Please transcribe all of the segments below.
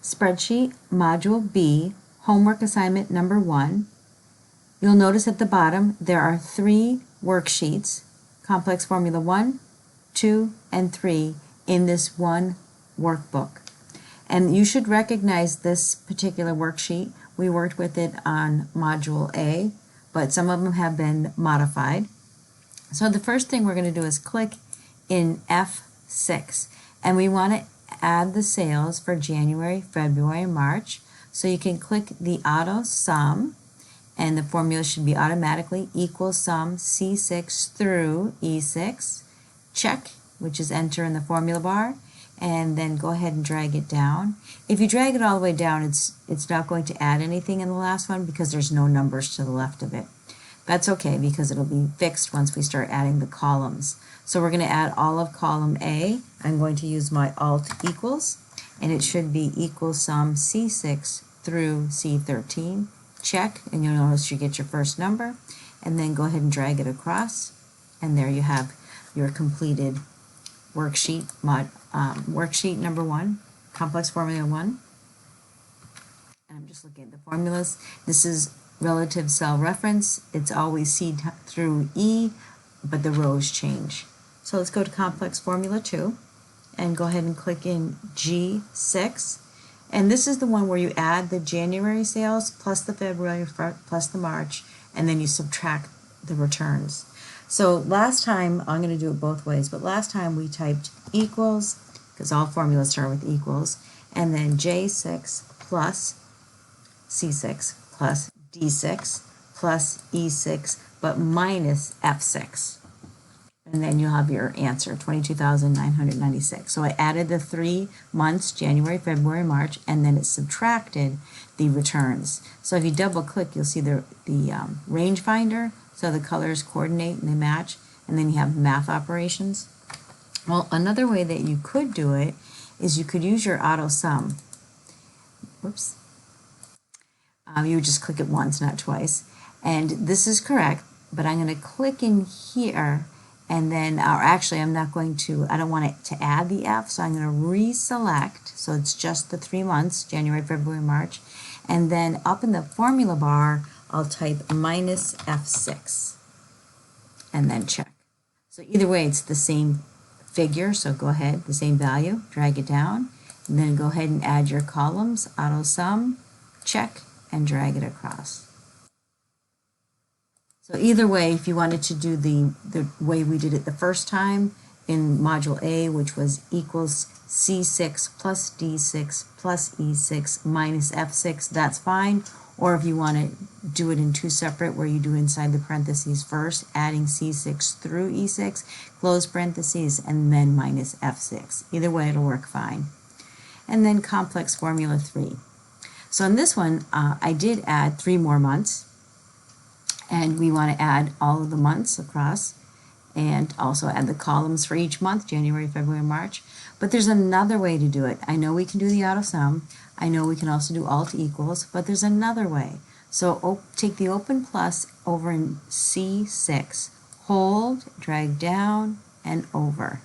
Spreadsheet, Module B, Homework Assignment Number 1. You'll notice at the bottom there are 3 worksheets, Complex Formula 1, 2, and 3, in this one workbook. And you should recognize this particular worksheet. We worked with it on Module A, but some of them have been modified. So the first thing we're going to do is click in F6, and we want to add the sales for January, February, and March. So you can click the auto sum, and the formula should be automatically equal sum C6 through E6. Check, which is enter in the formula bar, and then go ahead and drag it down. If you drag it all the way down, it's not going to add anything in the last one because there's no numbers to the left of it. That's okay because it'll be fixed once we start adding the columns. So we're going to add all of column A. I'm going to use my alt equals, and it should be equal sum C6 through C13. Check, and you'll notice you get your first number, and then go ahead and drag it across, and there you have your completed worksheet, worksheet number 1, Complex Formula 1. And I'm just looking at the formulas. This is relative cell reference. It's always C through E, but the rows change. So let's go to Complex Formula 2 and go ahead and click in G6. And this is the one where you add the January sales plus the February plus the March, and then you subtract the returns. So last time, I'm going to do it both ways, but last time we typed equals, because all formulas start with equals, and then J6 plus C6 plus D6 plus E6, but minus F6. And then you'll have your answer, 22,996. So I added the 3 months, January, February, March, and then it subtracted the returns. So if you double click, you'll see the rangefinder, so the colors coordinate and they match, and then you have math operations. Well, another way that you could do it is you could use your auto sum. Whoops. You would just click it once, not twice. And this is correct, but I'm going to click in here, and then, or actually I'm not going to, I don't want it to add the F, so I'm going to reselect, so it's just the 3 months, January, February, March, and then up in the formula bar, I'll type minus F6, and then check. So either way, it's the same figure, so go ahead, the same value, drag it down, and then go ahead and add your columns, auto sum, check, and drag it across. So either way, if you wanted to do the way we did it the first time in Module A, which was equals C6 plus D6 plus E6 minus F6, that's fine. Or if you want to do it in 2 separate, where you do inside the parentheses first, adding C6 through E6, close parentheses, and then minus F6. Either way, it'll work fine. And then Complex Formula 3. So in this one, I did add 3 more months, and we want to add all of the months across, and also add the columns for each month, January, February, March. But there's another way to do it. I know we can do the auto sum. I know we can also do alt equals, but there's another way. So take the open plus over in C6, hold, drag down, and over.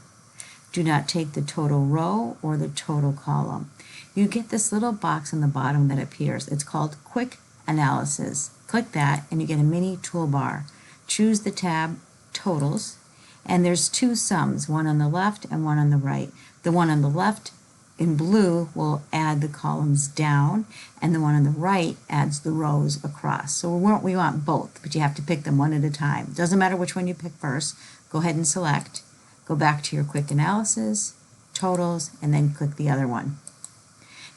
Do not take the total row or the total column. You get this little box on the bottom that appears. It's called Quick Analysis. Click that and you get a mini toolbar. Choose the tab Totals, and there's 2 sums, one on the left and one on the right. The one on the left in blue will add the columns down, and the one on the right adds the rows across. So we want both, but you have to pick them one at a time. Doesn't matter which one you pick first. Go ahead and select. Go back to your Quick Analysis, Totals, and then click the other one.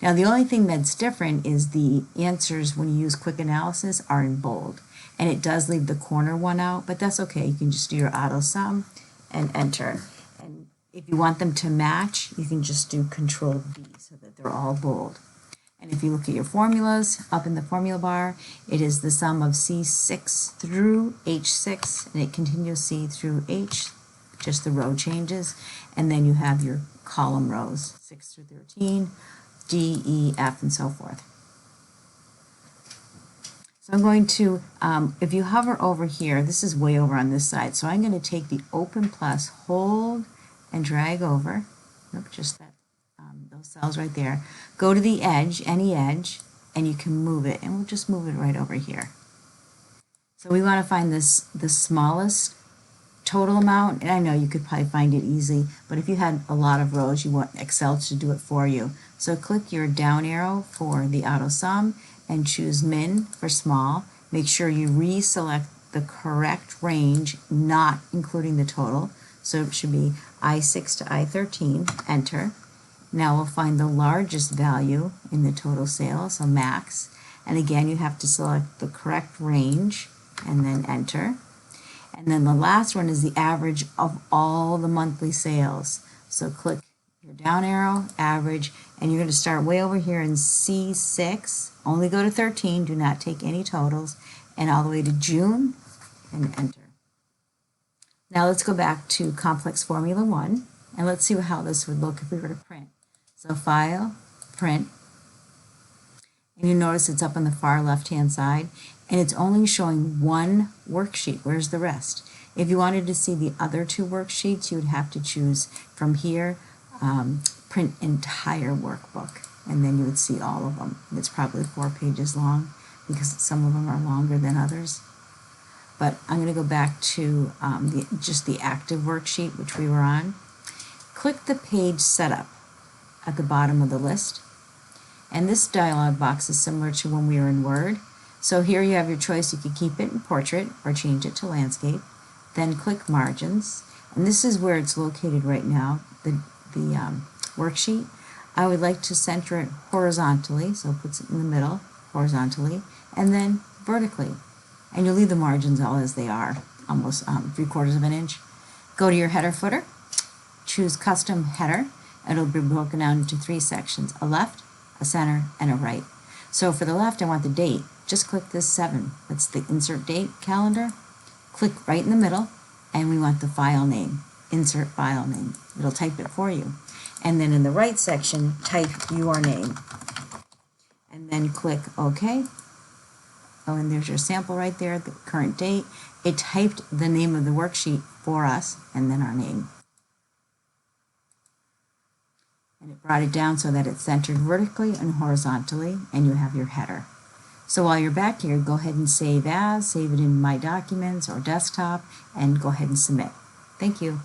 Now the only thing that's different is the answers when you use Quick Analysis are in bold, and it does leave the corner one out, but that's okay. You can just do your auto sum and enter. And if you want them to match, you can just do Control B so that they're all bold. And if you look at your formulas, up in the formula bar, it is the sum of C6 through H6, and it continues C through H, just the row changes, and then you have your column rows, 6 through 13, D, E, F, and so forth. So I'm going to, if you hover over here, this is way over on this side, so I'm going to take the open plus, hold, and drag over. Nope, just that those those cells right there. Go to the edge, any edge, and you can move it, and we'll just move it right over here. So we want to find the smallest total amount, and I know you could probably find it easy, but if you had a lot of rows, you want Excel to do it for you. So click your down arrow for the auto sum and choose min for small. Make sure you reselect the correct range, not including the total. So it should be I6 to I13, enter. Now we'll find the largest value in the total sales, so max. And again, you have to select the correct range and then enter. And then the last one is the average of all the monthly sales. So click your down arrow, average, and you're going to start way over here in C6. Only go to 13, do not take any totals, and all the way to June, and enter. Now let's go back to complex formula 1, and let's see how this would look if we were to print. So file, print, and you notice it's up on the far left-hand side, and it's only showing one worksheet. Where's the rest? If you wanted to see the other two worksheets, you would have to choose from here, print entire workbook, and then you would see all of them. It's probably 4 pages long because some of them are longer than others. But I'm going to go back to just the active worksheet, which we were on. Click the page setup at the bottom of the list. And this dialog box is similar to when we were in Word. So here you have your choice. You could keep it in portrait or change it to landscape. Then click margins. And this is where it's located right now, the worksheet. I would like to center it horizontally, so it puts it in the middle, horizontally, and then vertically. And you'll leave the margins all as they are, almost 3/4 of an inch. Go to your header footer, choose custom header, and it'll be broken down into 3 sections, a left, a center, and a right. So for the left, I want the date. Just click this 7. That's the insert date calendar. Click right in the middle, and we want the file name. Insert file name. It'll type it for you. And then in the right section, type your name. And then click OK. Oh, and there's your sample right there, the current date. It typed the name of the worksheet for us, and then our name. And it brought it down so that it's centered vertically and horizontally, and you have your header. So while you're back here, go ahead and save as, save it in My Documents or Desktop, and go ahead and submit. Thank you.